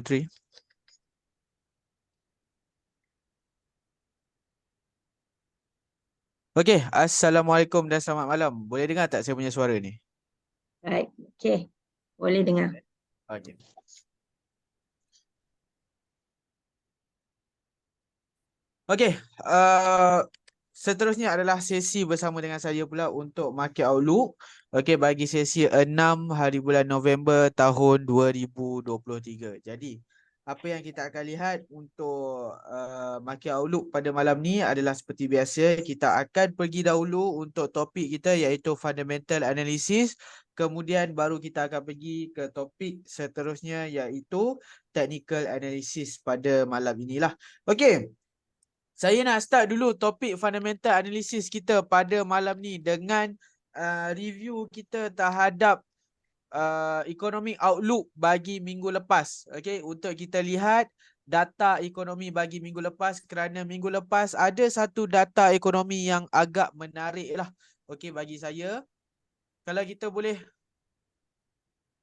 Three. Okey, Assalamualaikum dan selamat malam. Boleh dengar tak saya punya suara ni? Baik, okey. Boleh dengar. Okey. Okey, seterusnya adalah sesi bersama dengan saya pula untuk Market Outlook. Okey, bagi sesi 6 hari bulan November tahun 2023. Jadi, apa yang kita akan lihat untuk Market Outlook pada malam ni adalah seperti biasa, kita akan pergi dahulu untuk topik kita iaitu Fundamental Analysis. Kemudian baru kita akan pergi ke topik seterusnya iaitu Technical Analysis pada malam inilah. Okey. Saya nak start dulu topik fundamental analysis kita pada malam ni dengan review kita terhadap economic outlook bagi minggu lepas. Okey, untuk kita lihat data ekonomi bagi minggu lepas, kerana minggu lepas ada satu data ekonomi yang agak menarik lah. Okey, bagi saya, kalau kita boleh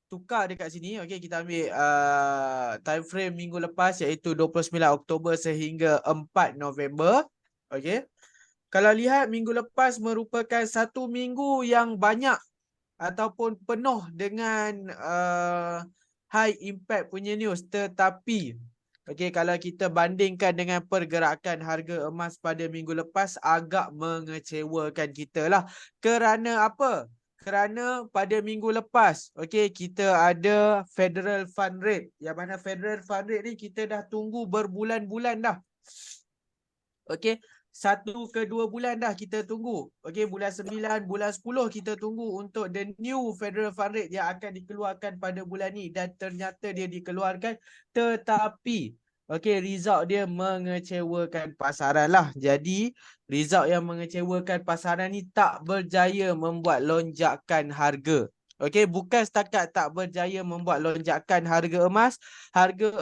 tukar dekat sini, okey, kita ambil time frame minggu lepas iaitu 29 Oktober sehingga 4 November. Okey. Kalau lihat minggu lepas merupakan satu minggu yang banyak ataupun penuh dengan high impact punya news, tetapi okey, kalau kita bandingkan dengan pergerakan harga emas pada minggu lepas agak mengecewakan kita lah. Kerana apa? Kerana pada minggu lepas, okey, kita ada Federal Fund Rate, yang mana Federal Fund Rate ni kita dah tunggu berbulan-bulan dah. Okey, 1 ke 2 bulan dah kita tunggu. Okey, bulan 9, bulan 10 kita tunggu untuk the new Federal Fund Rate yang akan dikeluarkan pada bulan ni, dan ternyata dia dikeluarkan, tetapi okey, result dia mengecewakan pasaran lah. Jadi result yang mengecewakan pasaran ni tak berjaya membuat lonjakan harga. Okey, bukan setakat tak berjaya membuat lonjakan harga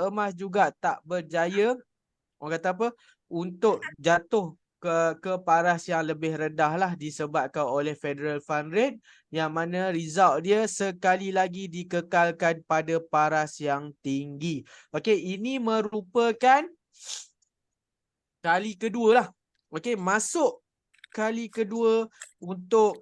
emas juga tak berjaya, orang kata apa, untuk jatuh ke paras yang lebih rendah lah, disebabkan oleh Federal Fund Rate, yang mana result dia sekali lagi dikekalkan pada paras yang tinggi. Okey, ini merupakan kali kedua lah. Okey, masuk kali kedua untuk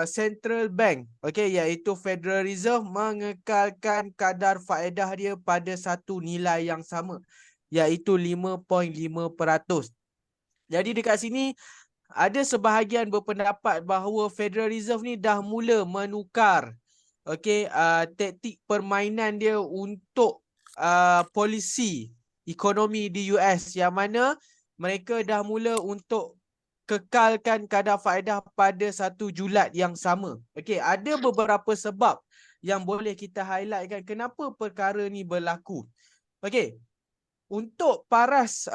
Central Bank, okey, iaitu Federal Reserve mengekalkan kadar faedah dia pada satu nilai yang sama, iaitu 5.5%. Jadi dekat sini ada sebahagian berpendapat bahawa Federal Reserve ni dah mula menukar, okey, taktik permainan dia untuk polisi ekonomi di US, yang mana mereka dah mula untuk kekalkan kadar faedah pada satu julat yang sama. Okey, ada beberapa sebab yang boleh kita highlightkan kenapa perkara ni berlaku. Okey, untuk paras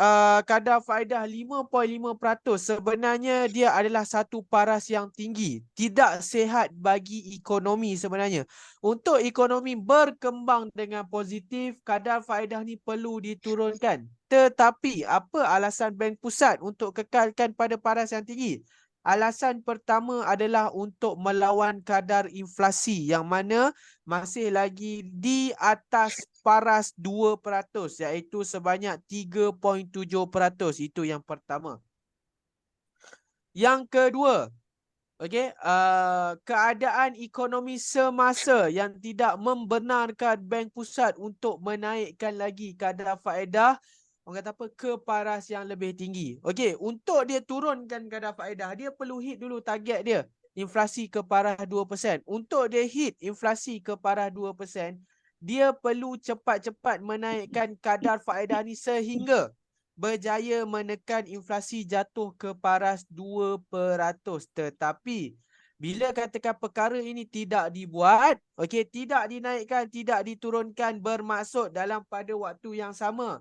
kadar faedah 5.5%, sebenarnya dia adalah satu paras yang tinggi. Tidak sihat bagi ekonomi sebenarnya. Untuk ekonomi berkembang dengan positif, kadar faedah ni perlu diturunkan. Tetapi apa alasan Bank Pusat untuk kekalkan pada paras yang tinggi? Alasan pertama adalah untuk melawan kadar inflasi yang mana masih lagi di atas paras 2%, iaitu sebanyak 3.7%. Itu yang pertama. Yang kedua, okey, keadaan ekonomi semasa yang tidak membenarkan Bank Pusat untuk menaikkan lagi kadar faedah, orang kata apa, ke paras yang lebih tinggi. Okey, untuk dia turunkan kadar faedah, dia perlu hit dulu target dia, inflasi ke paras 2%. Untuk dia hit inflasi ke paras 2%, dia perlu cepat-cepat menaikkan kadar faedah ni sehingga berjaya menekan inflasi jatuh ke paras 2%. Tetapi bila katakan perkara ini tidak dibuat, okey, tidak dinaikkan, tidak diturunkan, bermaksud dalam pada waktu yang sama,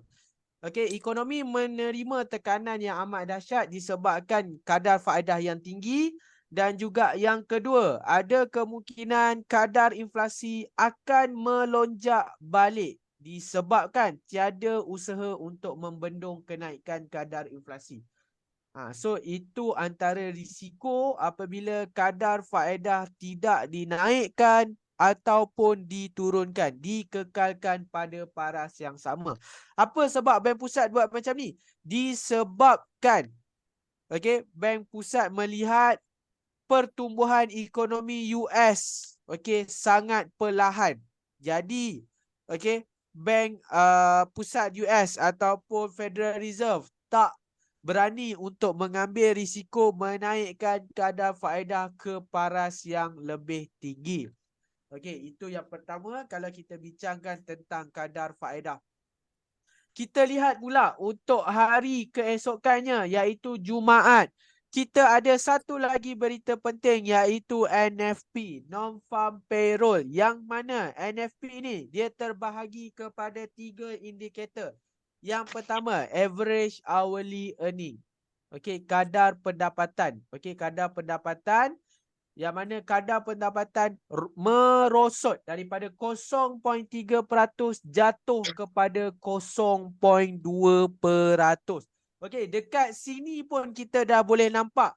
okey, ekonomi menerima tekanan yang amat dahsyat disebabkan kadar faedah yang tinggi, dan juga yang kedua, ada kemungkinan kadar inflasi akan melonjak balik disebabkan tiada usaha untuk membendung kenaikan kadar inflasi. So itu antara risiko apabila kadar faedah tidak dinaikkan ataupun diturunkan, dikekalkan pada paras yang sama. Apa sebab Bank Pusat buat macam ni? Disebabkan Bank Pusat melihat pertumbuhan ekonomi US sangat perlahan. Jadi Bank Pusat US ataupun Federal Reserve tak berani untuk mengambil risiko menaikkan kadar faedah ke paras yang lebih tinggi. Itu yang pertama kalau kita bincangkan tentang kadar faedah. Kita lihat pula untuk hari keesokannya iaitu Jumaat. Kita ada satu lagi berita penting iaitu NFP, Non-Farm Payroll. Yang mana NFP ni dia terbahagi kepada 3 indikator. Yang pertama, average hourly earning. Kadar pendapatan. Kadar pendapatan yang mana kadar pendapatan merosot daripada 0.3% jatuh kepada 0.2%. Dekat sini pun kita dah boleh nampak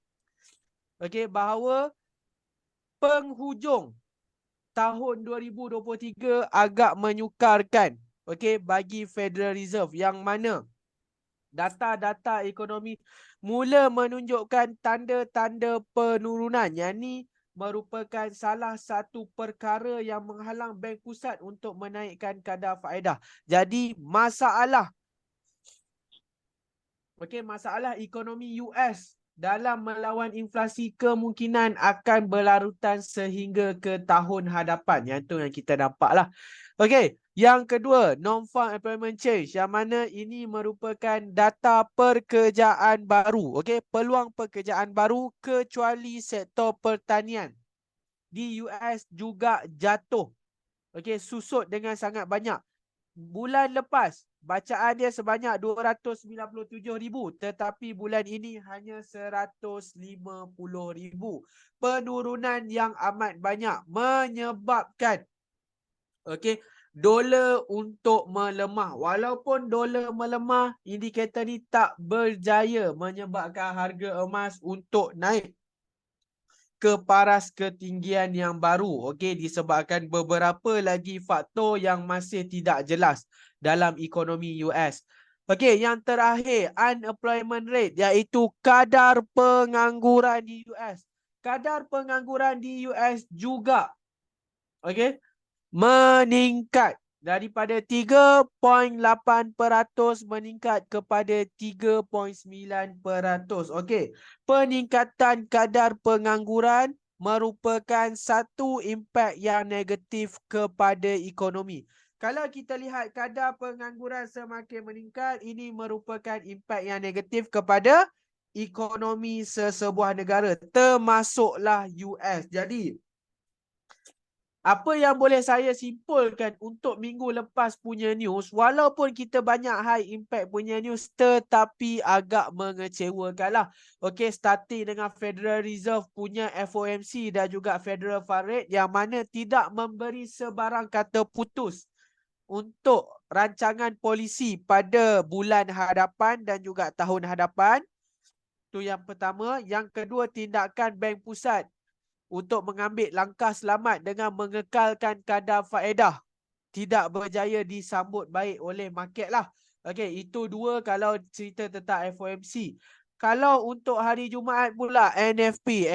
bahawa penghujung tahun 2023 agak menyukarkan bagi Federal Reserve, yang mana data-data ekonomi mula menunjukkan tanda-tanda penurunan. Yang ni merupakan salah satu perkara yang menghalang Bank Pusat untuk menaikkan kadar faedah. Jadi masalah masalah ekonomi US dalam melawan inflasi kemungkinan akan berlarutan sehingga ke tahun hadapan. Yang tu yang kita dampaklah. Yang kedua, non-farm employment change, yang mana ini merupakan data pekerjaan baru. Peluang pekerjaan baru kecuali sektor pertanian di US juga jatuh. Susut dengan sangat banyak. Bulan lepas bacaan dia sebanyak 297,000, tetapi bulan ini hanya 150,000. Penurunan yang amat banyak menyebabkan dolar untuk melemah. Walaupun dolar melemah, indikator ni tak berjaya menyebabkan harga emas untuk naik ke paras ketinggian yang baru. Disebabkan beberapa lagi faktor yang masih tidak jelas dalam ekonomi US. Yang terakhir, unemployment rate, iaitu kadar pengangguran di US. Kadar pengangguran di US juga meningkat daripada 3.8% meningkat kepada 3.9%. Peningkatan kadar pengangguran merupakan satu impak yang negatif kepada ekonomi. Kalau kita lihat kadar pengangguran semakin meningkat, ini merupakan impak yang negatif kepada ekonomi sesebuah negara, termasuklah US. Jadi apa yang boleh saya simpulkan untuk minggu lepas punya news, walaupun kita banyak high impact punya news, tetapi agak mengecewakan lah. Starting dengan Federal Reserve punya FOMC dan juga Federal Fund Rate, yang mana tidak memberi sebarang kata putus untuk rancangan polisi pada bulan hadapan dan juga tahun hadapan. Itu yang pertama. Yang kedua, tindakan Bank Pusat untuk mengambil langkah selamat dengan mengekalkan kadar faedah tidak berjaya disambut baik oleh market lah. Itu dua kalau cerita tentang FOMC. Kalau untuk hari Jumaat pula, NFP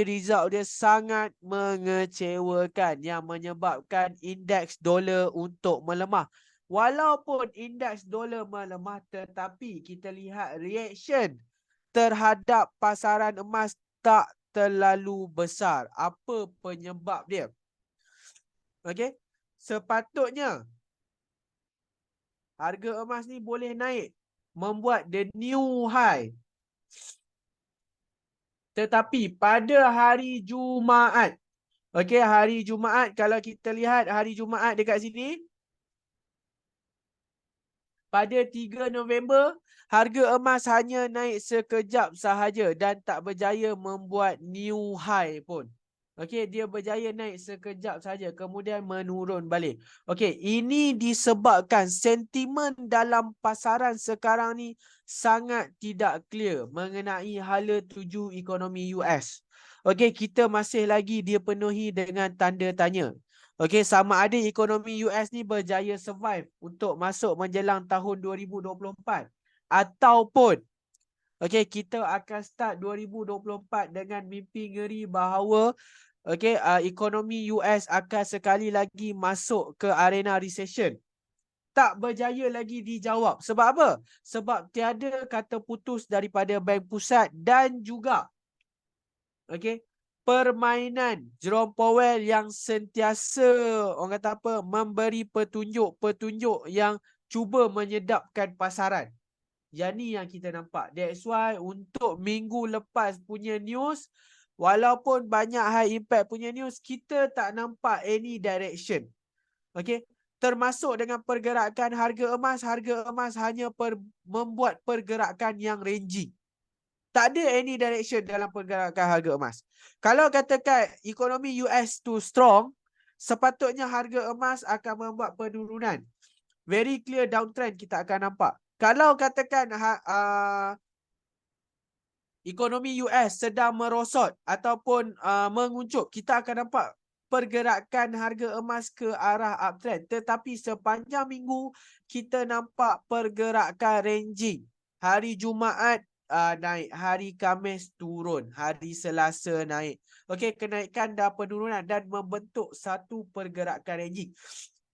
result dia sangat mengecewakan, yang menyebabkan indeks dolar untuk melemah. Walaupun indeks dolar melemah, tetapi kita lihat reaction terhadap pasaran emas tak terlalu besar. Apa penyebab dia? Sepatutnya harga emas ni boleh naik, membuat the new high. Tetapi pada hari Jumaat, hari Jumaat, kalau kita lihat hari Jumaat dekat sini, pada 3 November, harga emas hanya naik sekejap sahaja dan tak berjaya membuat new high pun. Dia berjaya naik sekejap saja, kemudian menurun balik. Ini disebabkan sentimen dalam pasaran sekarang ni sangat tidak clear mengenai hala tuju ekonomi US. Kita masih lagi dia penuhi dengan tanda tanya. Okey, sama ada ekonomi US ni berjaya survive untuk masuk menjelang tahun 2024 ataupun okey, kita akan start 2024 dengan mimpi ngeri bahawa okey, ekonomi US akan sekali lagi masuk ke arena recession. Tak berjaya lagi dijawab. Sebab apa? Sebab tiada kata putus daripada Bank Pusat dan juga okey, permainan Jerome Powell yang sentiasa orang kata apa, memberi petunjuk-petunjuk yang cuba menyedapkan pasaran. Yang ni yang kita nampak. That's why untuk minggu lepas punya news, walaupun banyak high impact punya news, kita tak nampak any direction. Okey, termasuk dengan pergerakan harga emas hanya membuat pergerakan yang ranging. Tak ada any direction dalam pergerakan harga emas. Kalau katakan ekonomi US tu strong, sepatutnya harga emas akan membuat penurunan. Very clear downtrend kita akan nampak. Kalau katakan ekonomi US sedang merosot ataupun menguncup, kita akan nampak pergerakan harga emas ke arah uptrend. Tetapi sepanjang minggu kita nampak pergerakan ranging. Hari Jumaat naik, hari Khamis turun, hari Selasa naik. Okey, kenaikan dan penurunan dan membentuk satu pergerakan ranging.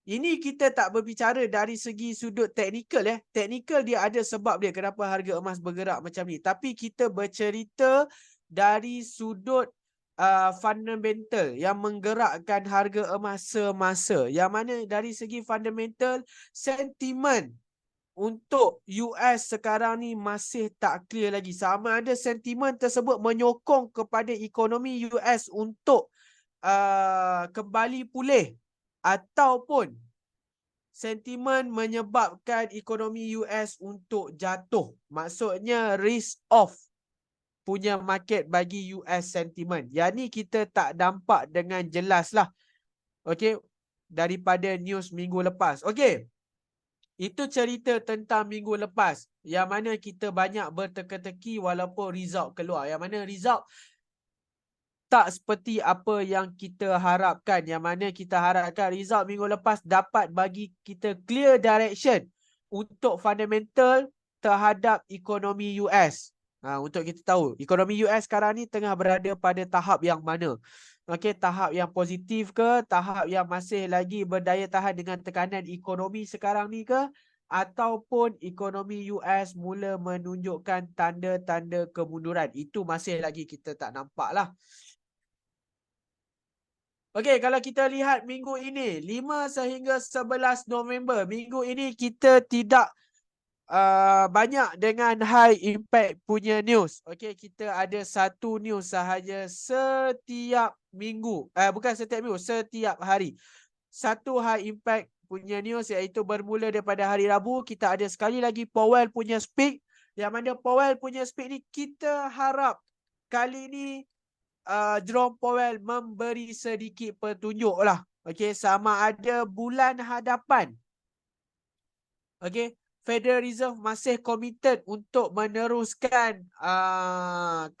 Ini kita tak berbicara dari segi sudut teknikal. Teknikal dia ada sebab dia kenapa harga emas bergerak macam ni. Tapi kita bercerita dari sudut fundamental yang menggerakkan harga emas semasa. Yang mana dari segi fundamental, sentimen untuk US sekarang ni masih tak clear lagi. Sama ada sentimen tersebut menyokong kepada ekonomi US untuk kembali pulih ataupun sentimen menyebabkan ekonomi US untuk jatuh. Maksudnya risk off punya market bagi US sentimen. Yang ni kita tak nampak dengan jelas lah. Okey, daripada news minggu lepas. Okey, itu cerita tentang minggu lepas. Yang mana kita banyak berteka-teki walaupun result keluar. Yang mana result tak seperti apa yang kita harapkan. Yang mana kita harapkan result minggu lepas dapat bagi kita clear direction untuk fundamental terhadap ekonomi US. Untuk kita tahu, ekonomi US sekarang ni tengah berada pada tahap yang mana. Okey, tahap yang positif ke? Tahap yang masih lagi berdaya tahan dengan tekanan ekonomi sekarang ni ke? Ataupun ekonomi US mula menunjukkan tanda-tanda kemunduran. Itu masih lagi kita tak nampak lah. Okey, kalau kita lihat minggu ini, 5 sehingga 11 November, minggu ini kita tidak banyak dengan high impact punya news. Okey, kita ada satu news sahaja setiap minggu. Bukan setiap minggu, setiap hari. Satu high impact punya news iaitu bermula daripada hari Rabu. Kita ada sekali lagi Powell punya speak. Yang mana Powell punya speak ni kita harap kali ni Jerome Powell memberi sedikit petunjuk lah. Okey, sama ada bulan hadapan. Okey, Federal Reserve masih committed untuk meneruskan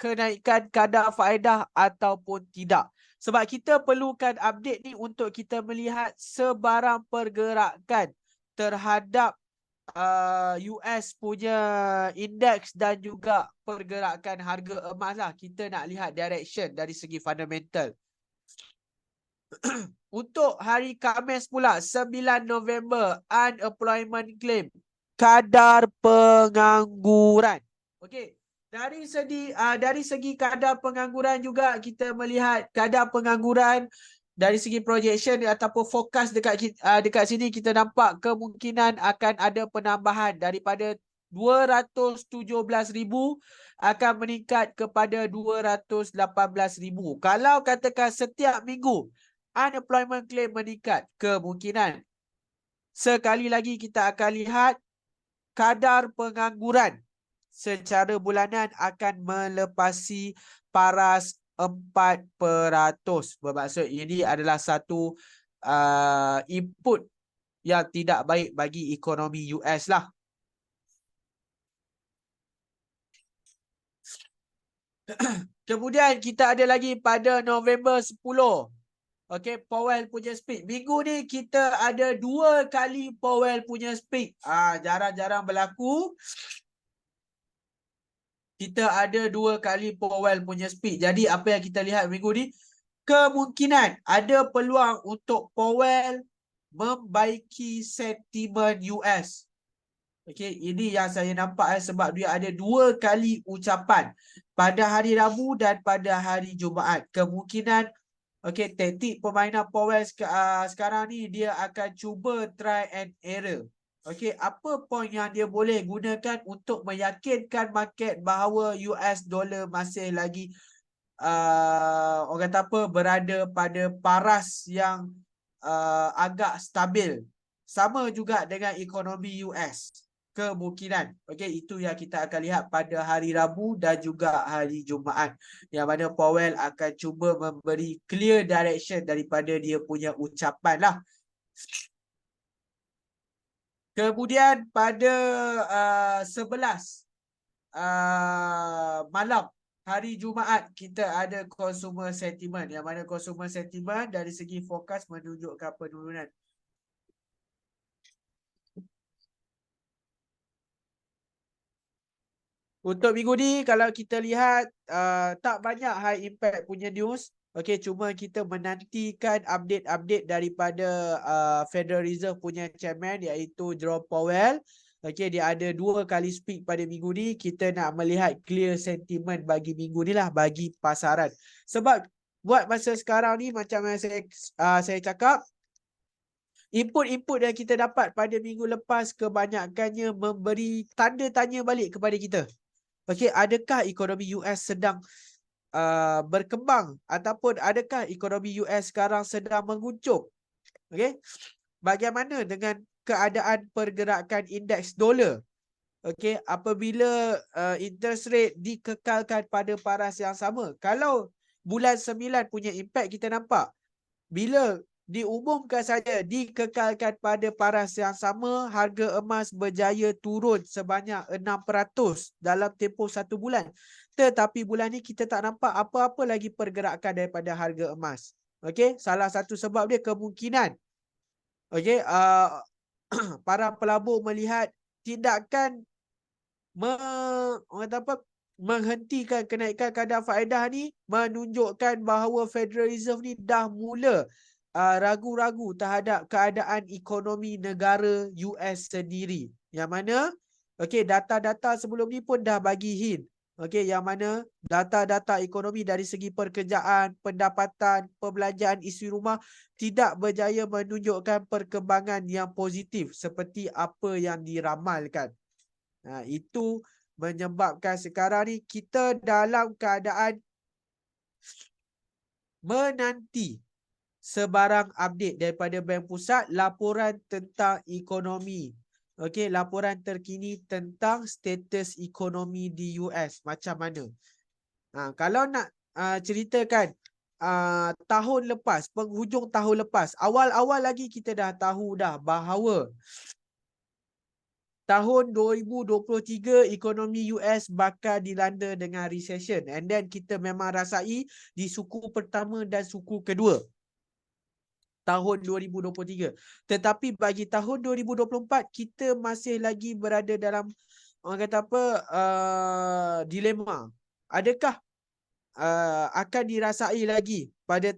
kenaikan kadar faedah ataupun tidak. Sebab kita perlukan update ni untuk kita melihat sebarang pergerakan terhadap US punya indeks dan juga pergerakan harga emas lah. Kita nak lihat direction dari segi fundamental. Untuk hari Khamis pula, 9 November, unemployment claim, kadar pengangguran. Okey, dari segi kadar pengangguran juga kita melihat kadar pengangguran dari segi projection ataupun fokus dekat sini kita nampak kemungkinan akan ada penambahan daripada 217,000 akan meningkat kepada 218,000. Kalau katakan setiap minggu unemployment claim meningkat, kemungkinan sekali lagi kita akan lihat kadar pengangguran secara bulanan akan melepasi paras 4%. Bermaksud ini adalah satu input yang tidak baik bagi ekonomi US lah. Kemudian kita ada lagi pada November 10. Okay, Powell punya speak. Minggu ni kita ada 2 kali Powell punya speak. Jarang-jarang berlaku. Kita ada 2 kali Powell punya speak. Jadi apa yang kita lihat minggu ni, kemungkinan ada peluang untuk Powell membaiki sentimen US. Okay, ini yang saya nampak sebab dia ada 2 kali ucapan pada hari Rabu dan pada hari Jumaat. Kemungkinan okey, taktik permainan Powell sekarang ni dia akan cuba try and error. Okey, apa point yang dia boleh gunakan untuk meyakinkan market bahawa US dollar masih lagi orang kata apa, berada pada paras yang agak stabil. Sama juga dengan ekonomi US. Kemungkinan. Okey, itu yang kita akan lihat pada hari Rabu dan juga hari Jumaat. Yang mana Powell akan cuba memberi clear direction daripada dia punya ucapan lah. Kemudian pada 11 malam hari Jumaat kita ada consumer sentiment. Yang mana consumer sentiment dari segi fokus menunjukkan penurunan. Untuk minggu ni kalau kita lihat tak banyak high impact punya news. Okey, cuma kita menantikan update-update daripada Federal Reserve punya chairman iaitu Jerome Powell. Okey, dia ada 2 kali speak pada minggu ni. Kita nak melihat clear sentiment bagi minggu ni lah, bagi pasaran. Sebab buat masa sekarang ni macam yang saya cakap, input-input yang kita dapat pada minggu lepas kebanyakannya memberi tanda tanya balik kepada kita. Okey, adakah ekonomi US sedang berkembang ataupun adakah ekonomi US sekarang sedang menguncung? Okey. Bagaimana dengan keadaan pergerakan indeks dolar? Okey, apabila interest rate dikekalkan pada paras yang sama. Kalau bulan 9 punya impact kita nampak, bila diumumkan saja dikekalkan pada paras yang sama, harga emas berjaya turun sebanyak 6% dalam tempoh 1 bulan. Tetapi bulan ni kita tak nampak apa-apa lagi pergerakan daripada harga emas. Okey, salah satu sebab dia kemungkinan okey, para pelabur melihat tindakan orang kata apa, menghentikan kenaikan kadar faedah ni menunjukkan bahawa Federal Reserve ni dah mula ragu-ragu terhadap keadaan ekonomi negara US sendiri. Yang mana okey, data-data sebelum ni pun dah bagi hint. Okey, yang mana data-data ekonomi dari segi pekerjaan, pendapatan, perbelanjaan isi rumah tidak berjaya menunjukkan perkembangan yang positif seperti apa yang diramalkan. Itu menyebabkan sekarang ni kita dalam keadaan menanti sebarang update daripada Bank Pusat, laporan tentang ekonomi. Okey, laporan terkini tentang status ekonomi di US macam mana. Kalau nak ceritakan tahun lepas, penghujung tahun lepas, awal-awal lagi kita dah tahu dah bahawa tahun 2023 ekonomi US bakal dilanda dengan recession. And then kita memang rasai di suku pertama dan suku kedua tahun 2023. Tetapi bagi tahun 2024 kita masih lagi berada dalam orang kata apa, dilema. Adakah akan dirasai lagi pada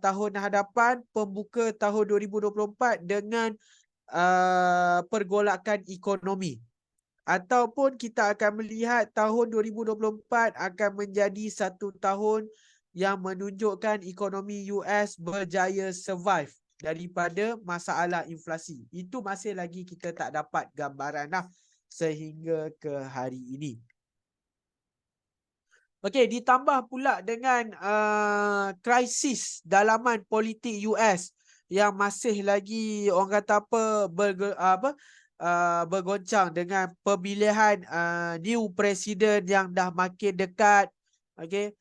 tahun hadapan, pembuka tahun 2024 dengan pergolakan ekonomi, ataupun kita akan melihat tahun 2024 akan menjadi satu tahun yang menunjukkan ekonomi US berjaya survive daripada masalah inflasi. Itu masih lagi kita tak dapat gambaran lah sehingga ke hari ini. Okey, ditambah pula dengan krisis dalaman politik US yang masih lagi orang kata apa, bergoncang dengan pemilihan new presiden yang dah makin dekat. Okey.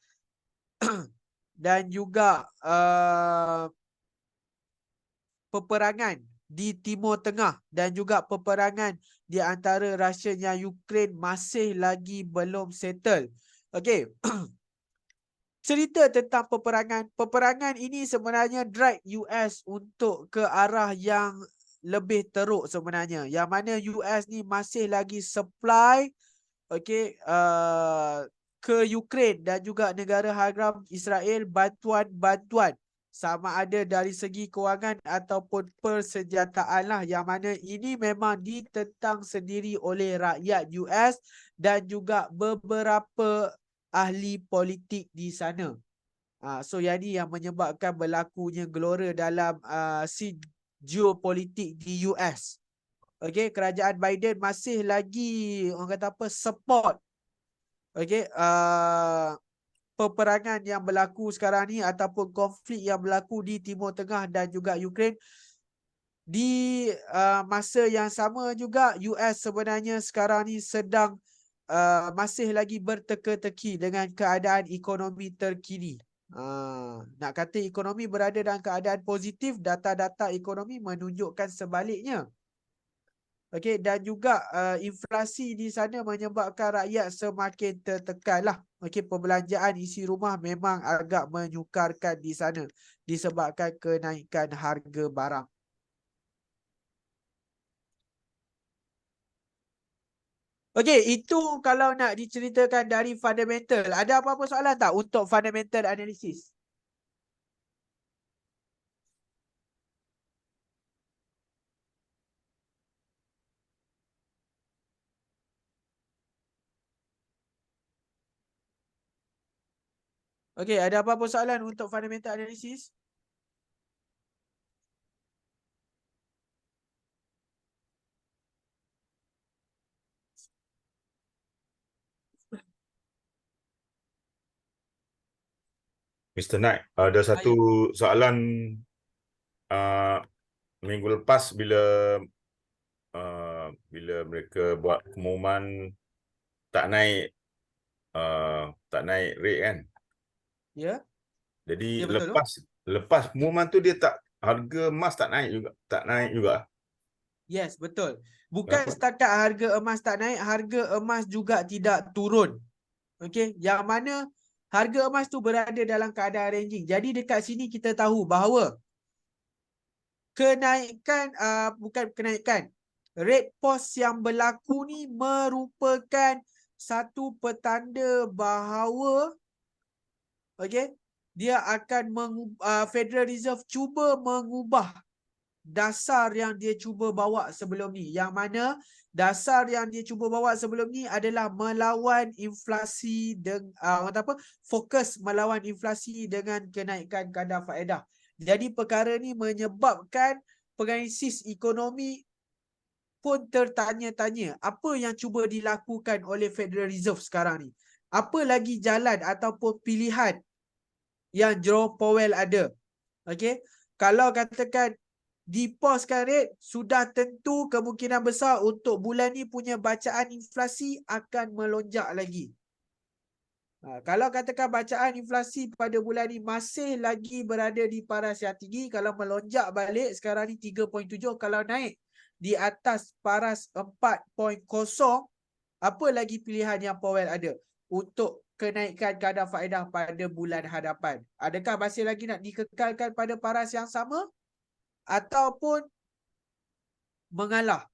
Dan juga peperangan di Timur Tengah dan juga peperangan di antara Rusia dan Ukraine masih lagi belum settle. Okey. cerita tentang peperangan. Peperangan ini sebenarnya drag US untuk ke arah yang lebih teruk sebenarnya. Yang mana US ni masih lagi supply ke Ukraine dan juga negara haram Israel bantuan-bantuan sama ada dari segi kewangan ataupun persenjataan lah, yang mana ini memang ditentang sendiri oleh rakyat US dan juga beberapa ahli politik di sana. So yang ni yang menyebabkan berlakunya gelora dalam scene geopolitik di US. Okey, kerajaan Biden masih lagi orang kata apa, support peperangan yang berlaku sekarang ni ataupun konflik yang berlaku di Timur Tengah dan juga Ukraine. Di masa yang sama juga US sebenarnya sekarang ni sedang masih lagi berteka-teki dengan keadaan ekonomi terkini. Nak kata ekonomi berada dalam keadaan positif, data-data ekonomi menunjukkan sebaliknya. Okey, dan juga inflasi di sana menyebabkan rakyat semakin tertekan lah. Okey, perbelanjaan isi rumah memang agak menyukarkan di sana disebabkan kenaikan harga barang. Okey, itu kalau nak diceritakan dari fundamental. Ada apa-apa soalan tak untuk fundamental analysis? Okey, ada apa-apa soalan untuk fundamental analysis? Mr. Knight, ada satu soalan minggu lepas bila mereka buat pengumuman tak naik rate kan. Ya. Jadi Ya, betul. lepas pengumuman tu dia harga emas tak naik juga. Yes, betul. Bukan Kenapa? setakat harga emas tak naik, harga emas juga tidak turun. Okey, yang mana harga emas tu berada dalam keadaan ranging. Jadi dekat sini kita tahu bahawa bukan kenaikan, rate pause yang berlaku ni merupakan satu petanda bahawa dia akan Federal Reserve cuba mengubah dasar yang dia cuba bawa sebelum ni, yang mana dasar yang dia cuba bawa sebelum ni adalah melawan inflasi fokus melawan inflasi dengan kenaikan kadar faedah. Jadi perkara ni menyebabkan penganalisis ekonomi pun tertanya-tanya apa yang cuba dilakukan oleh Federal Reserve sekarang ni. Apa lagi jalan ataupun pilihan yang Jerome Powell ada. Okey, kalau katakan diposkan rate, sudah tentu kemungkinan besar untuk bulan ni punya bacaan inflasi akan melonjak lagi. Kalau katakan bacaan inflasi pada bulan ni masih lagi berada di paras yang tinggi, kalau melonjak balik sekarang ni 3.7, kalau naik di atas paras 4.0, apa lagi pilihan yang Powell ada untuk kenaikan kadar faedah pada bulan hadapan? Adakah masih lagi nak dikekalkan pada paras yang sama ataupun mengalah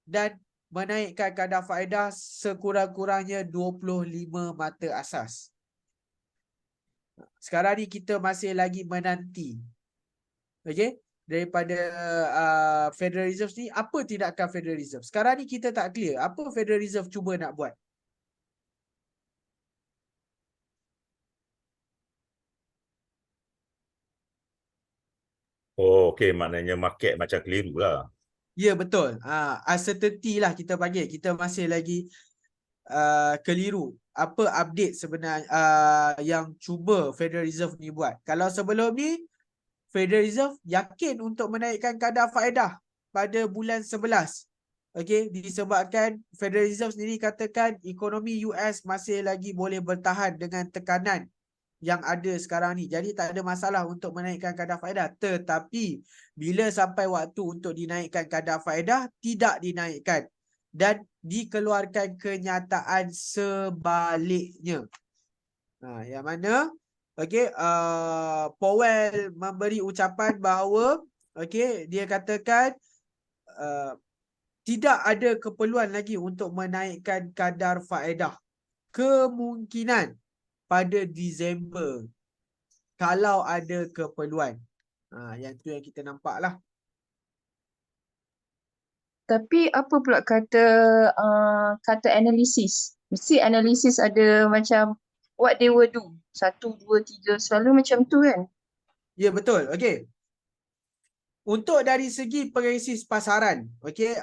dan menaikkan kadar faedah sekurang-kurangnya 25 mata asas? Sekarang ni kita masih lagi menanti. Okey, daripada Federal Reserve ni, apa tindakan Federal Reserve? Sekarang ni kita tak clear apa Federal Reserve cuba nak buat. Oh, okey, maknanya market macam keliru lah. Ya, betul. Uncertainty lah kita panggil. Kita masih lagi keliru. Apa update sebenarnya yang cuba Federal Reserve ni buat. Kalau sebelum ni Federal Reserve yakin untuk menaikkan kadar faedah pada bulan 11. Okey, disebabkan Federal Reserve sendiri katakan ekonomi US masih lagi boleh bertahan dengan tekanan yang ada sekarang ni. Jadi tak ada masalah untuk menaikkan kadar faedah. Tetapi bila sampai waktu untuk dinaikkan kadar faedah, tidak dinaikkan. Dan dikeluarkan kenyataan sebaliknya. Yang mana okey, Powell memberi ucapan bahawa okey, dia katakan tidak ada keperluan lagi untuk menaikkan kadar faedah. Kemungkinan pada Disember kalau ada keperluan. Yang tu yang kita nampak lah. Tapi apa pula kata analisis? Mesti analisis ada macam what they will do. 1, 2, 3 selalu macam tu kan? Ya, betul. Okey. Untuk dari segi penalisis pasaran, okey,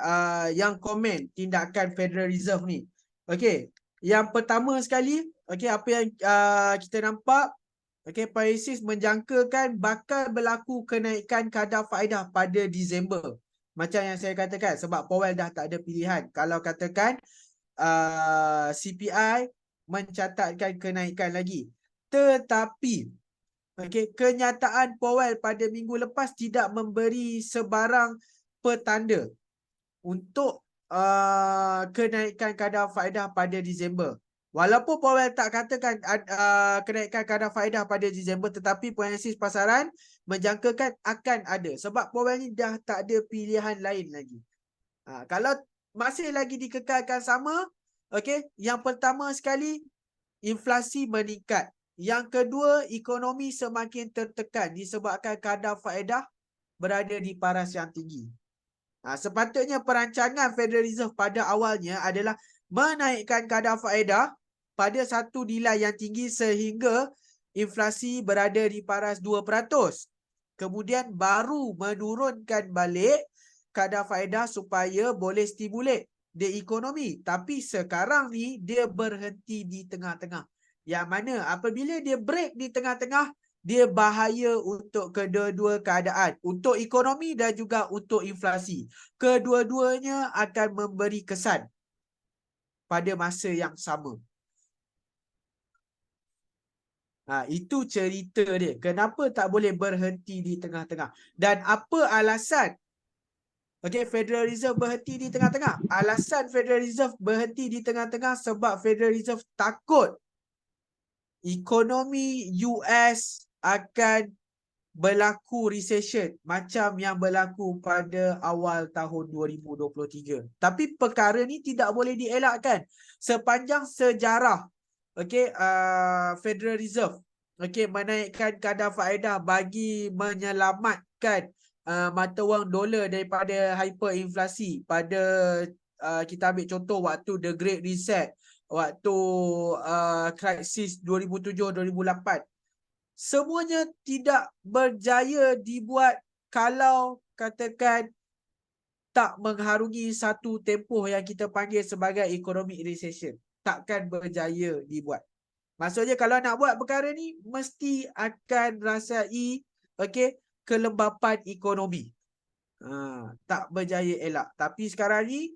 yang komen tindakan Federal Reserve ni. Okey, yang pertama sekali, okey, apa yang kita nampak, okey, penalisis menjangkakan bakal berlaku kenaikan kadar faedah pada Disember. Macam yang saya katakan, sebab Powell dah tak ada pilihan. Kalau katakan CPI mencatatkan kenaikan lagi. Tetapi okey, kenyataan Powell pada minggu lepas tidak memberi sebarang petanda untuk kenaikan kadar faedah pada Disember. Walaupun Powell tak katakan kenaikan kadar faedah pada Disember, tetapi penalisis pasaran menjangkakan akan ada. Sebab Powell ni dah tak ada pilihan lain lagi. Kalau masih lagi dikekalkan sama, okey, yang pertama sekali inflasi meningkat. Yang kedua, ekonomi semakin tertekan disebabkan kadar faedah berada di paras yang tinggi. Sepatutnya perancangan Federal Reserve pada awalnya adalah menaikkan kadar faedah pada satu nilai yang tinggi sehingga inflasi berada di paras 2%. Kemudian baru menurunkan balik kadar faedah supaya boleh stimulate the ekonomi. Tapi sekarang ni dia berhenti di tengah-tengah. Yang mana apabila dia break di tengah-tengah, dia bahaya untuk kedua-dua keadaan. Untuk ekonomi dan juga untuk inflasi. Kedua-duanya akan memberi kesan pada masa yang sama. Itu cerita dia. Kenapa tak boleh berhenti di tengah-tengah? Dan apa alasan Federal Reserve berhenti di tengah-tengah? Alasan Federal Reserve berhenti di tengah-tengah sebab Federal Reserve takut ekonomi US akan berlaku recession macam yang berlaku pada awal tahun 2023. Tapi perkara ni tidak boleh dielakkan. Sepanjang sejarah Federal Reserve menaikkan kadar faedah bagi menyelamatkan mata wang dolar daripada hyperinflasi. Pada kita ambil contoh waktu The Great Reset, waktu krisis 2007-2008. Semuanya tidak berjaya dibuat kalau katakan tak mengharungi satu tempoh yang kita panggil sebagai economic recession. Takkan berjaya dibuat. Maksudnya kalau nak buat perkara ni mesti akan rasai kelembapan ekonomi. Tak berjaya elak. Tapi sekarang ni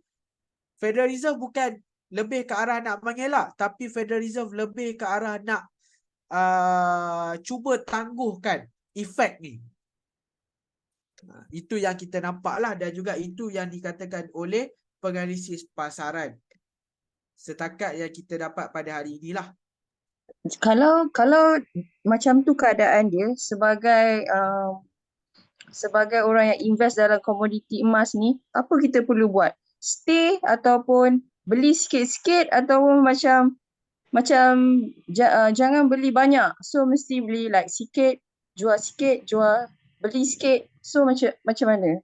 Federal Reserve bukan lebih ke arah nak mengelak, tapi Federal Reserve lebih ke arah nak cuba tangguhkan efek ni. Itu yang kita nampak lah, dan juga itu yang dikatakan oleh penganalisis pasaran setakat yang kita dapat pada hari inilah. Kalau macam tu keadaan dia sebagai orang yang invest dalam komoditi emas ni, apa kita perlu buat? Stay ataupun beli sikit-sikit ataupun jangan beli banyak. So mesti beli like sikit, beli sikit. So macam mana?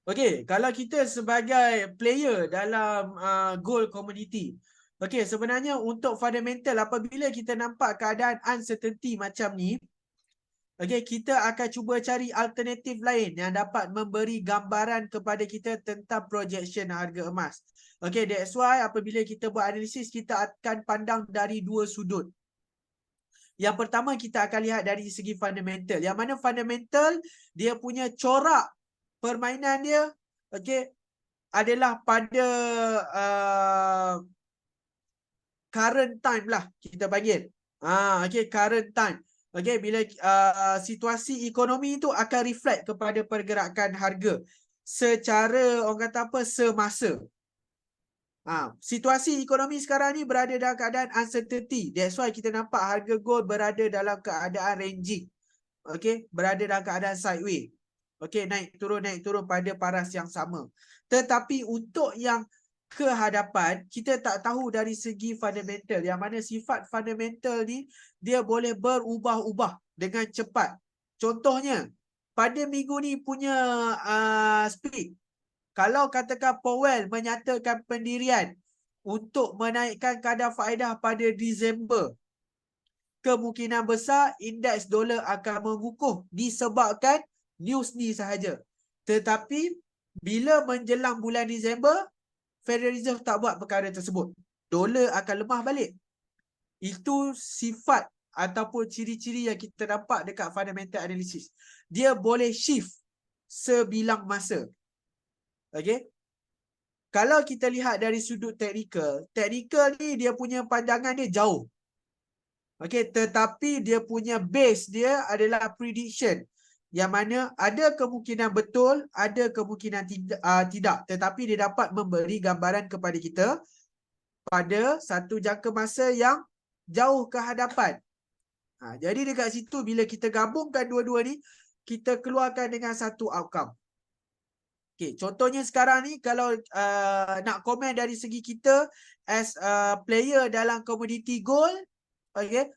Okey, kalau kita sebagai player dalam gold commodity, sebenarnya untuk fundamental apabila kita nampak keadaan uncertainty macam ni, kita akan cuba cari alternatif lain yang dapat memberi gambaran kepada kita tentang projection harga emas. That's why apabila kita buat analisis, kita akan pandang dari dua sudut. Yang pertama, kita akan lihat dari segi fundamental. Yang mana fundamental, dia punya corak permainan dia adalah pada current time lah kita panggil. Current time. Bila situasi ekonomi itu akan reflect kepada pergerakan harga secara orang kata apa semasa. Situasi ekonomi sekarang ni berada dalam keadaan uncertainty. That's why kita nampak harga gold berada dalam keadaan ranging. Okay, berada dalam keadaan sideways. Okay, naik turun pada paras yang sama. Tetapi untuk yang ke hadapan, kita tak tahu dari segi fundamental. Yang mana sifat fundamental ni, dia boleh berubah-ubah dengan cepat. Contohnya, pada minggu ni punya speed, kalau katakan Powell menyatakan pendirian untuk menaikkan kadar faedah pada Disember, kemungkinan besar indeks dolar akan mengukuh disebabkan news ni sahaja. Tetapi bila menjelang bulan Disember, Federal Reserve tak buat perkara tersebut, dolar akan lemah balik. Itu sifat ataupun ciri-ciri yang kita nampak dekat fundamental analysis. Dia boleh shift sebilang masa. Okay. Kalau kita lihat dari sudut teknikal ni dia punya pandangan dia jauh. Okay, tetapi dia punya base dia adalah prediction. Yang mana ada kemungkinan betul, ada kemungkinan tidak. Tetapi dia dapat memberi gambaran kepada kita pada satu jangka masa yang jauh ke hadapan. Jadi dekat situ bila kita gabungkan dua-dua ni, kita keluarkan dengan satu outcome. Okay, contohnya sekarang ni kalau nak komen dari segi kita as player dalam komoditi gold, okay,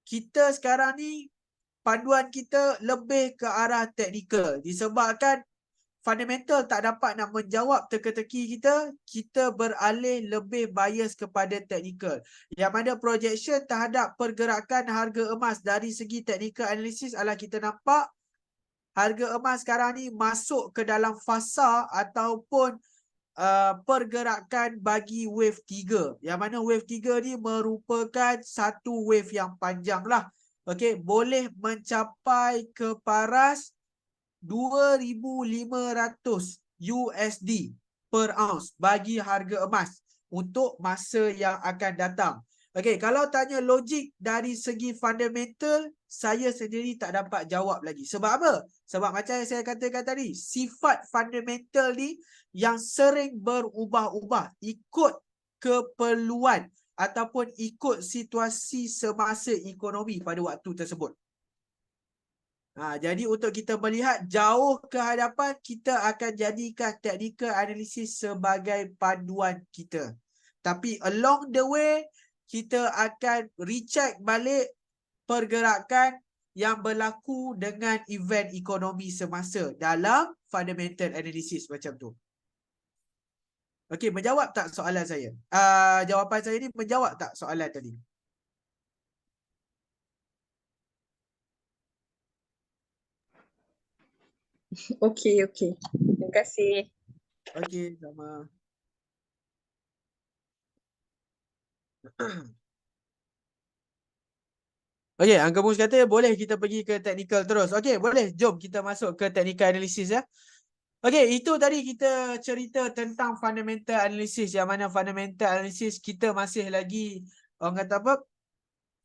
kita sekarang ni panduan kita lebih ke arah teknikal. Disebabkan fundamental tak dapat nak menjawab teka-teki kita, kita beralih lebih bias kepada teknikal. Yang mana projection terhadap pergerakan harga emas dari segi technical analysis adalah kita nampak harga emas sekarang ni masuk ke dalam fasa ataupun pergerakan bagi wave 3. Yang mana wave 3 ni merupakan satu wave yang panjang lah. Okay, boleh mencapai ke paras 2,500 USD per ounce bagi harga emas untuk masa yang akan datang. Okay, kalau tanya logik dari segi fundamental, saya sendiri tak dapat jawab lagi. Sebab apa? Sebab macam yang saya katakan tadi, sifat fundamental ni yang sering berubah-ubah ikut keperluan ataupun ikut situasi semasa ekonomi pada waktu tersebut. Jadi untuk kita melihat jauh ke hadapan, kita akan jadikan technical analysis sebagai panduan kita. Tapi along the way, kita akan recheck balik pergerakan yang berlaku dengan event ekonomi semasa dalam fundamental analysis macam tu. Okey, menjawab tak soalan saya? Jawapan saya ni menjawab tak soalan tadi? Okey. Terima kasih. Okey, sama. Okey, Angka Mus kata boleh kita pergi ke technical terus. Okey, boleh. Jom kita masuk ke technical analysis ya. Okey, itu tadi kita cerita tentang fundamental analysis. Yang mana fundamental analysis kita masih lagi, orang kata apa,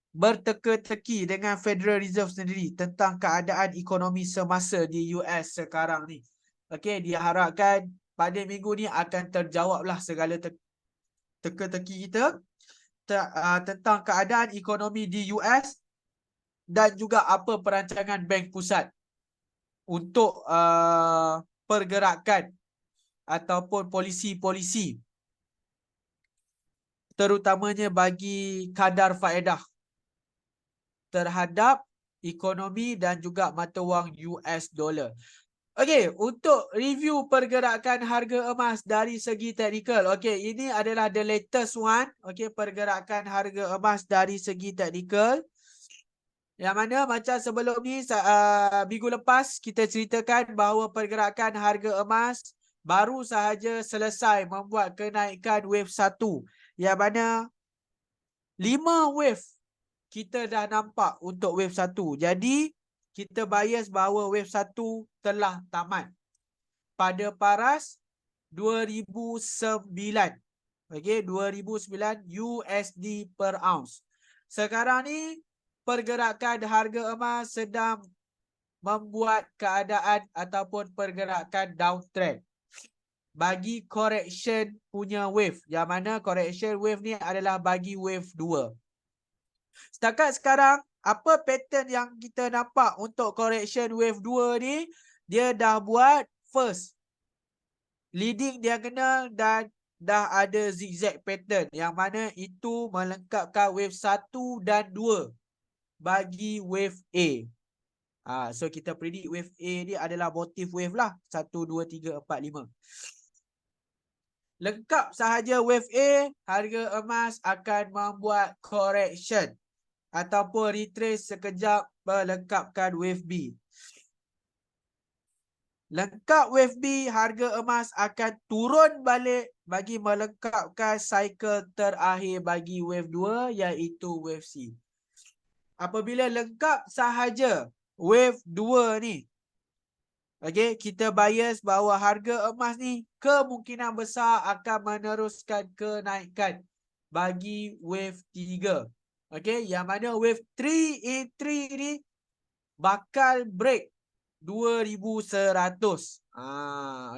berteka-teki dengan Federal Reserve sendiri tentang keadaan ekonomi semasa di US sekarang ni. Okey, diharapkan pada minggu ni akan terjawablah segala teka-teki kita tentang keadaan ekonomi di US dan juga apa perancangan Bank Pusat untuk pergerakan ataupun polisi-polisi terutamanya bagi kadar faedah terhadap ekonomi dan juga mata wang US dollar. Okey, untuk review pergerakan harga emas dari segi teknikal. Okey, ini adalah the latest one. Okey, pergerakan harga emas dari segi teknikal. Yang mana macam sebelum ni, minggu lepas kita ceritakan bahawa pergerakan harga emas baru sahaja selesai membuat kenaikan wave 1. Yang mana 5 wave kita dah nampak untuk wave 1. Jadi, kita bias bahawa wave 1 telah tamat pada paras 2009. Okey, 2009 USD per ounce. Sekarang ni pergerakan harga emas sedang membuat keadaan ataupun pergerakan downtrend. bagi correction punya wave. Yang mana correction wave ni adalah bagi wave 2. Setakat sekarang, apa pattern yang kita nampak untuk correction wave 2 ni? Dia dah buat first, leading diagonal dan dah ada zigzag pattern. Yang mana itu melengkapkan wave 1 dan 2 bagi wave A. So kita predict wave A ni adalah motif wave lah. 1, 2, 3, 4, 5. Lengkap sahaja wave A, harga emas akan membuat correction ataupun retrace sekejap melengkapkan wave B. Lengkap wave B, harga emas akan turun balik bagi melengkapkan cycle terakhir bagi wave 2 iaitu wave C. Apabila lengkap sahaja wave 2 ni, okey, kita bias bahawa harga emas ni kemungkinan besar akan meneruskan kenaikan bagi wave 3. Okey, yang mana wave 3A3 ni bakal break 2100.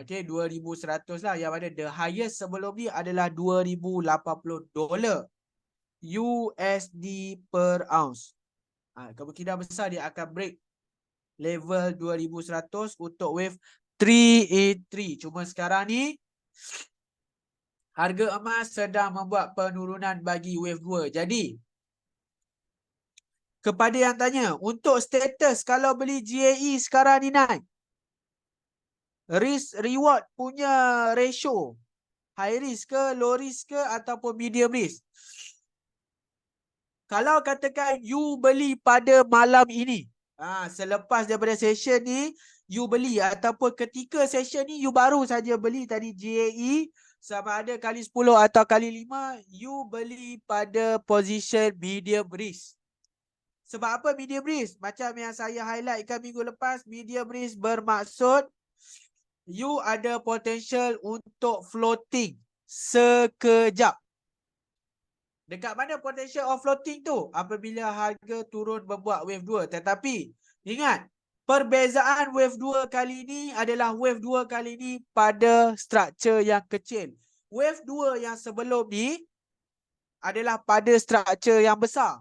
Okey, 2100 lah. Yang mana the highest sebelum ni adalah $2080 USD per ounce. Kemungkinan besar dia akan break level 2100 untuk wave 3A3. Cuma sekarang ni harga emas sedang membuat penurunan bagi wave 2. Jadi kepada yang tanya, untuk status kalau beli GAE sekarang ni naik, risk reward punya ratio, high risk ke, low risk ke ataupun medium risk? Kalau katakan you beli pada malam ini, selepas daripada session ni you beli, ataupun ketika session ni you baru saja beli tadi GAE, sama ada kali 10 atau kali 5, you beli pada position medium risk. Sebab apa medium risk? Macam yang saya highlightkan minggu lepas, medium risk bermaksud you ada potential untuk floating sekejap. Dekat mana potential of floating tu? Apabila harga turun membuat wave 2. Tetapi ingat, perbezaan wave 2 kali ni adalah wave 2 kali ni pada structure yang kecil. Wave 2 yang sebelum ni adalah pada structure yang besar.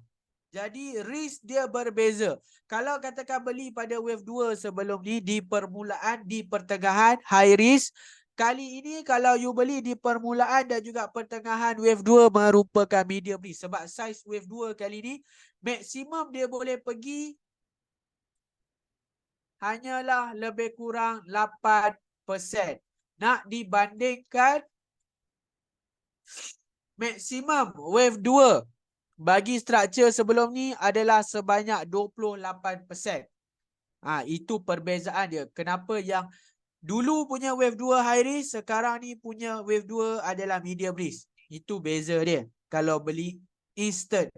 Jadi risk dia berbeza. Kalau katakan beli pada wave 2 sebelum ni di permulaan, di pertengahan, high risk. Kali ini kalau you beli di permulaan dan juga pertengahan wave 2 merupakan medium risk. Sebab size wave 2 kali ni maksimum dia boleh pergi hanyalah lebih kurang 8%. Nak dibandingkan maksimum wave 2 bagi structure sebelum ni adalah sebanyak 28%. Itu perbezaan dia. Kenapa yang dulu punya wave 2 high risk, sekarang ni punya wave 2 adalah medium risk. Itu beza dia kalau beli instant.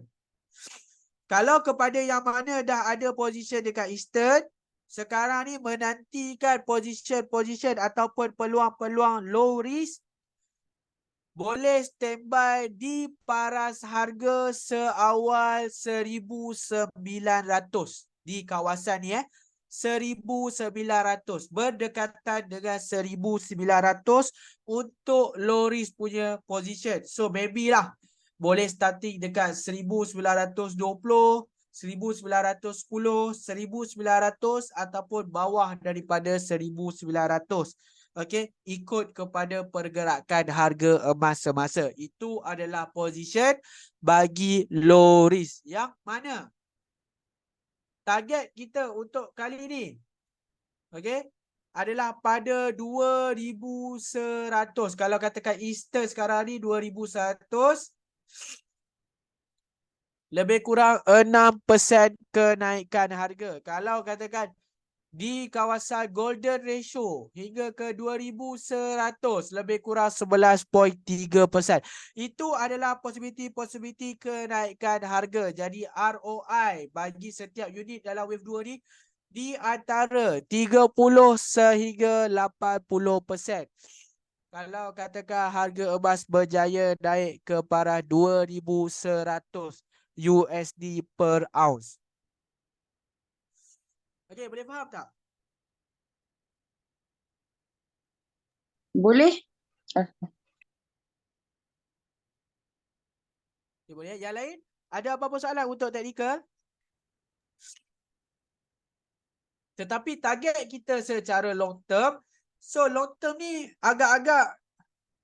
Kalau kepada yang mana dah ada position dekat instant, sekarang ni menantikan position ataupun peluang-peluang low risk, boleh standby di paras harga seawal 1900 di kawasan ni 1900 berdekatan dengan 1900 untuk low risk punya position. So maybe lah boleh starting dekat 1920, 1910, 1900 ataupun bawah daripada 1900. Okey, ikut kepada pergerakan harga emas semasa. Itu adalah position bagi low risk. Yang mana target kita untuk kali ini, okey, adalah pada 2100. Kalau katakan Easter sekarang ni 2100, lebih kurang 6% kenaikan harga. Kalau katakan di kawasan golden ratio hingga ke 2100, lebih kurang 11.3%. Itu adalah possibility kenaikan harga. Jadi ROI bagi setiap unit dalam wave 2 ni di antara 30 sehingga 80%. Kalau katakan harga emas berjaya naik ke paras 2100 USD per ounce. Okey, boleh faham tak? Boleh? Okay, boleh. Yang lain? Ada apa-apa soalan untuk teknikal? Tetapi target kita secara long term. So long term ni agak-agak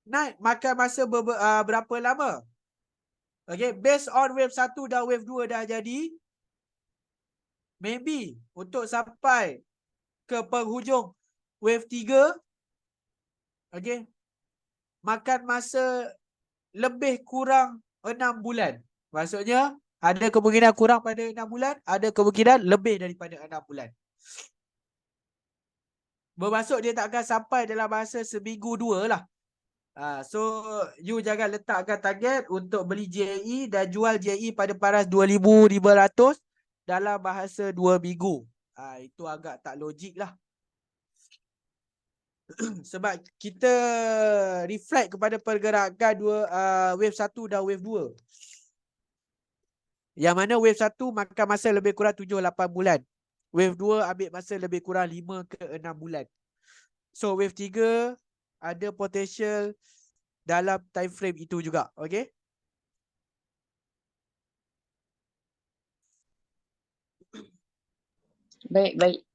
naik makan masa berapa lama? Okay, based on wave 1 dan wave 2 dah jadi. Maybe untuk sampai ke penghujung wave 3. Okay, makan masa lebih kurang 6 bulan. Maksudnya ada kemungkinan kurang pada 6 bulan, ada kemungkinan lebih daripada 6 bulan. Bermaksud dia tak akan sampai dalam masa seminggu dua lah. So you jangan letakkan target untuk beli JAE dan jual JAE pada paras 2,500 dalam bahasa 2 minggu. Itu agak tak logik lah. Sebab kita reflect kepada pergerakan wave 1 dan wave 2. Yang mana wave 1 makan masa lebih kurang 7-8 bulan. Wave 2 ambil masa lebih kurang 5 ke 6 bulan. So wave 3 ada potential dalam time frame itu juga. Okay? Baik.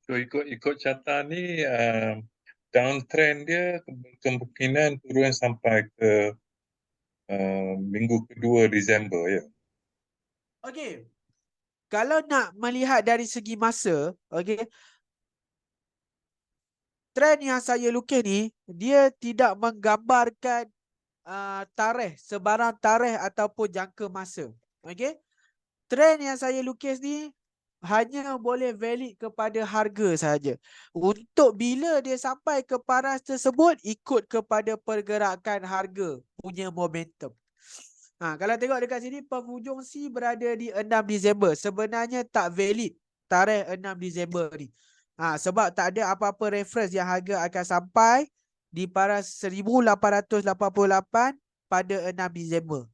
So ikut carta ni downtrend dia kemungkinan turun sampai ke minggu kedua Disember ya. Okay. Kalau nak melihat dari segi masa, okay, trend yang saya lukis ni, dia tidak menggambarkan tarikh, sebarang tarikh ataupun jangka masa. Okay. Trend yang saya lukis ni hanya boleh valid kepada harga sahaja. Untuk bila dia sampai ke paras tersebut, ikut kepada pergerakan harga punya momentum. Kalau tengok dekat sini, penghujung C berada di 6 Disember. Sebenarnya tak valid tarikh 6 Disember ni. Sebab tak ada apa-apa reference yang harga akan sampai di paras 1888 pada 6 Disember.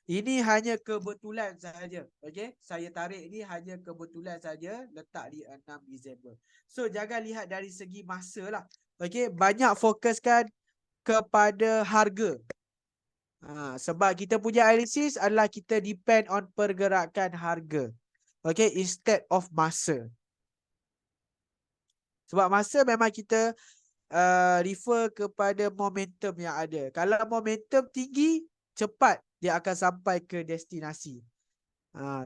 Ini hanya kebetulan sahaja. Okay? Saya tarik ni hanya kebetulan saja letak di 6 Disember. So jangan lihat dari segi masa lah. Okay? Banyak fokuskan kepada harga. Sebab kita punya analisis adalah kita depend on pergerakan harga. Okay? Instead of masa. Sebab masa memang kita refer kepada momentum yang ada. Kalau momentum tinggi, cepat dia akan sampai ke destinasi.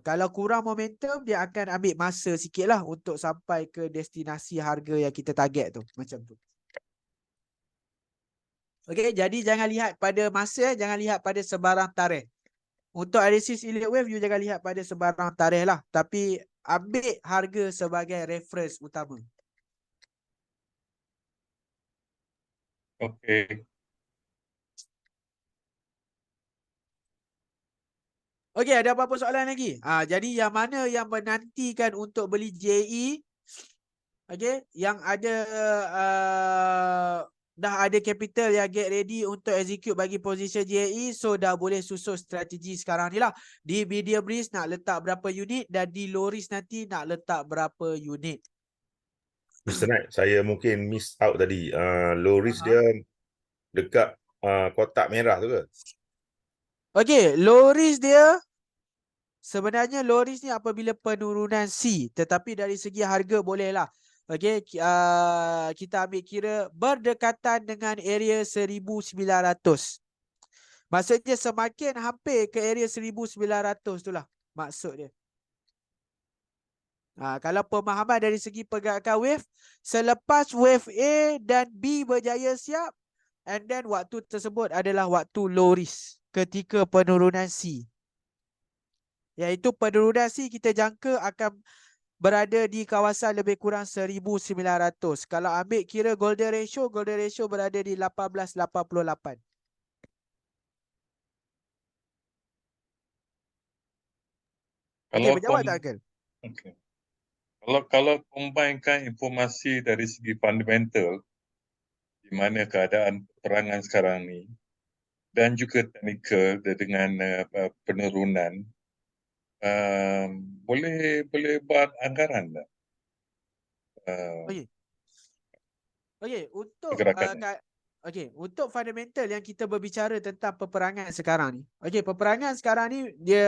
Kalau kurang momentum, dia akan ambil masa sikit lah untuk sampai ke destinasi harga yang kita target tu. Macam tu. Okay, jadi jangan lihat pada masa, jangan lihat pada sebarang tarikh. Untuk analisis elliott wave, you jangan lihat pada sebarang tarikh lah. Tapi ambil harga sebagai reference utama. Okay. Okey, ada apa-apa soalan lagi? Jadi yang mana yang menantikan untuk beli JE, okey, yang ada dah ada capital yang get ready untuk execute bagi position JE, so dah boleh susun strategi sekarang ni lah. Di medium risk nak letak berapa unit dan di low risk nanti nak letak berapa unit. Mr. Knight, saya mungkin miss out tadi. Low risk dia dekat kotak merah tu ke? Okey, low risk dia sebenarnya low risk ni apabila penurunan C, tetapi dari segi harga boleh lah. Okey, kita ambil kira berdekatan dengan area 1900. Maksudnya semakin hampir ke area 1900 tu lah maksud dia. Kalau pemahaman dari segi pergerakan wave, selepas wave A dan B berjaya siap, and then waktu tersebut adalah waktu low risk ketika penurunan C. Iaitu penurunan C kita jangka akan berada di kawasan lebih kurang 1900. Kalau ambil kira golden ratio berada di 1888. Okey, berjawab tak Uncle? Okay. Kalau combinekan informasi dari segi fundamental, di mana keadaan perangan sekarang ni, dan juga teknikal dengan penurunan, boleh buat anggaran tak? Okey. Okey, untuk pergerakan. untuk fundamental yang kita berbicara tentang peperangan sekarang ni. Okey, peperangan sekarang ni dia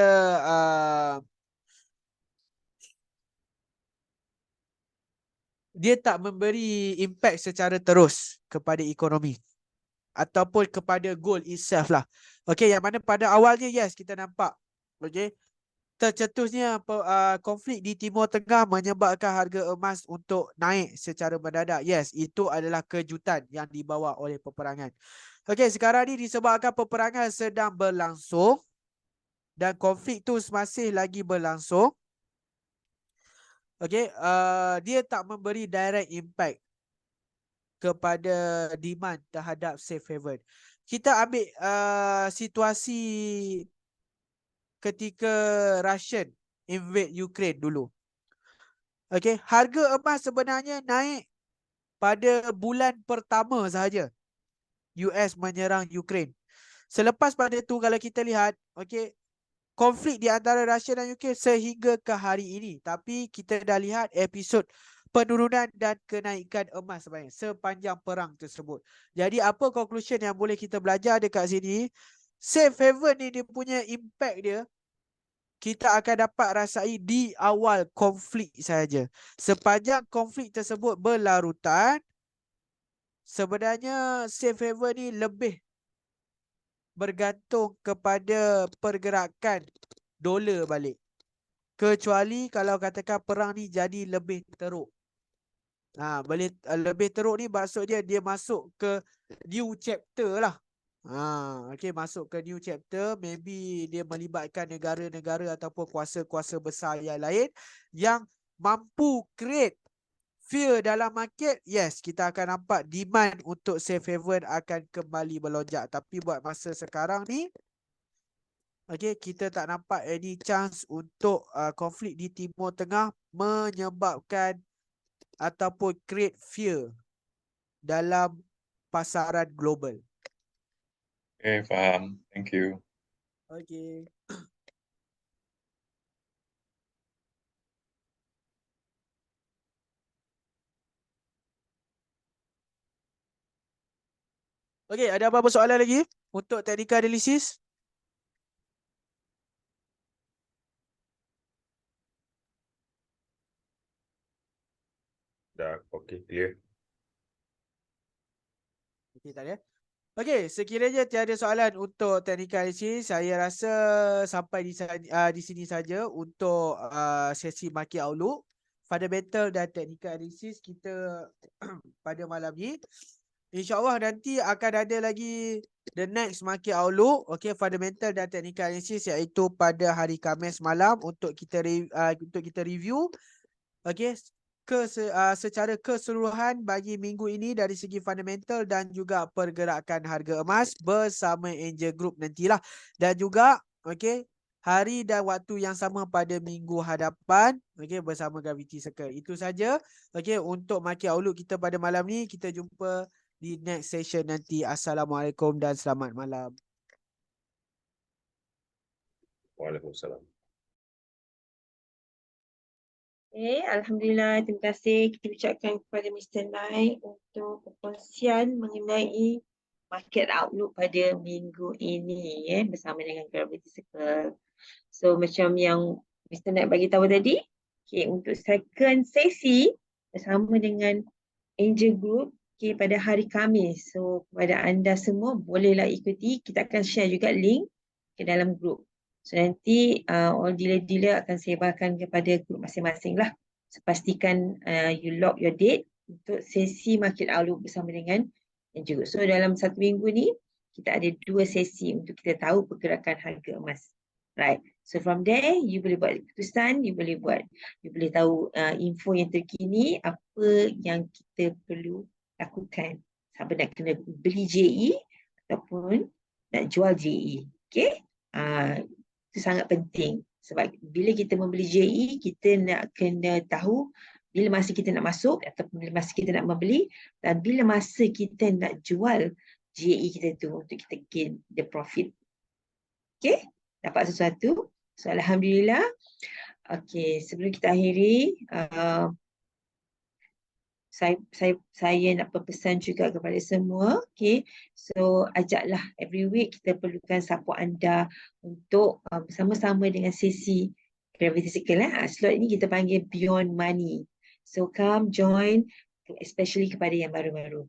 dia tak memberi impact secara terus kepada ekonomi ataupun kepada goal itself lah. Okey, yang mana pada awalnya yes kita nampak okey tercetusnya konflik di Timur Tengah menyebabkan harga emas untuk naik secara mendadak. Yes, itu adalah kejutan yang dibawa oleh peperangan. Okey, sekarang ni disebabkan peperangan sedang berlangsung dan konflik tu masih lagi berlangsung. Okey, dia tak memberi direct impact kepada demand terhadap safe haven. Kita ambil situasi ketika Russian invade Ukraine dulu. Okey, harga emas sebenarnya naik pada bulan pertama sahaja US menyerang Ukraine. Selepas pada tu kalau kita lihat, okey, konflik di antara Rusia dan Ukraine sehingga ke hari ini. Tapi kita dah lihat episod penurunan dan kenaikan emas sepanjang perang tersebut. Jadi apa conclusion yang boleh kita belajar dekat sini? Safe haven ni dia punya impact dia kita akan dapat rasai di awal konflik saja. Sepanjang konflik tersebut berlarutan, sebenarnya safe haven ni lebih bergantung kepada pergerakan dolar balik. Kecuali kalau katakan perang ni jadi lebih teruk. Lebih teruk ni maksudnya dia masuk ke new chapter lah. Okay, masuk ke new chapter, maybe dia melibatkan negara-negara ataupun kuasa-kuasa besar yang lain yang mampu create fear dalam market. Yes, kita akan nampak demand untuk safe haven akan kembali melonjak. Tapi buat masa sekarang ni, okay, kita tak nampak any chance untuk konflik di Timur Tengah menyebabkan ataupun create fear dalam pasaran global. Okay, faham. Thank you. Okay. Okay, ada apa-apa soalan lagi untuk technical analysis? Dah, okey, clear. Okay, tak ada. Okey, sekiranya tiada soalan untuk technical analysis, saya rasa sampai di sini saja untuk sesi market outlook, fundamental dan technical analysis kita pada malam ni. InsyaAllah nanti akan ada lagi the next market outlook, okay, fundamental dan technical analysis, iaitu pada hari Khamis malam untuk kita review, okay, secara keseluruhan bagi minggu ini dari segi fundamental dan juga pergerakan harga emas bersama Angel Group nantilah. Dan juga okay, hari dan waktu yang sama pada minggu hadapan, okay, bersama Gravity Circle. Itu saja, okay, untuk market outlook kita pada malam ni. Kita jumpa di next session nanti. Assalamualaikum dan selamat malam. Waalaikumsalam. Alhamdulillah, terima kasih kita ucapkan kepada Mr. Nai untuk perkongsian mengenai market outlook pada minggu ini bersama dengan Gravity Circle. So macam yang Mr. Nai bagi tahu tadi, untuk second sesi bersama dengan Angel Group pada hari Khamis. So kepada anda semua bolehlah ikuti, kita akan share juga link ke dalam group. So nanti all dealer-dealer akan sebarkan kepada grup masing-masing lah. So pastikan you lock your date untuk sesi market outlook bersama dengan juga. So dalam satu minggu ni kita ada 2 sesi untuk kita tahu pergerakan harga emas. Right. So from there you boleh buat keputusan, you boleh tahu info yang terkini, apa yang kita perlu lakukan. Sama nak kena beli JE ataupun nak jual JE. Okay. Itu sangat penting sebab bila kita membeli JE, kita nak kena tahu bila masa kita nak masuk ataupun bila masa kita nak membeli dan bila masa kita nak jual JE kita tu untuk kita gain the profit. Okay, dapat sesuatu. So Alhamdulillah. Okay, sebelum kita akhiri, saya nak berpesan juga kepada semua, okay. So ajaklah every week kita perlukan support anda untuk bersama-sama dengan sesi Gravity Circle. Slot ini kita panggil Beyond Money. So come join, especially kepada yang baru-baru.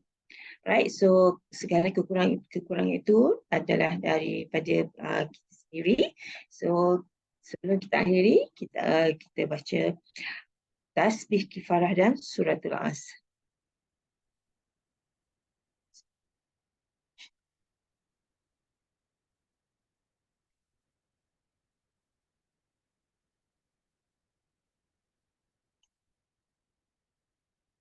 Right, so segala kekurangan itu adalah daripada kita sendiri. So sebelum kita akhiri, kita baca tasbih kifarah dan suratul as.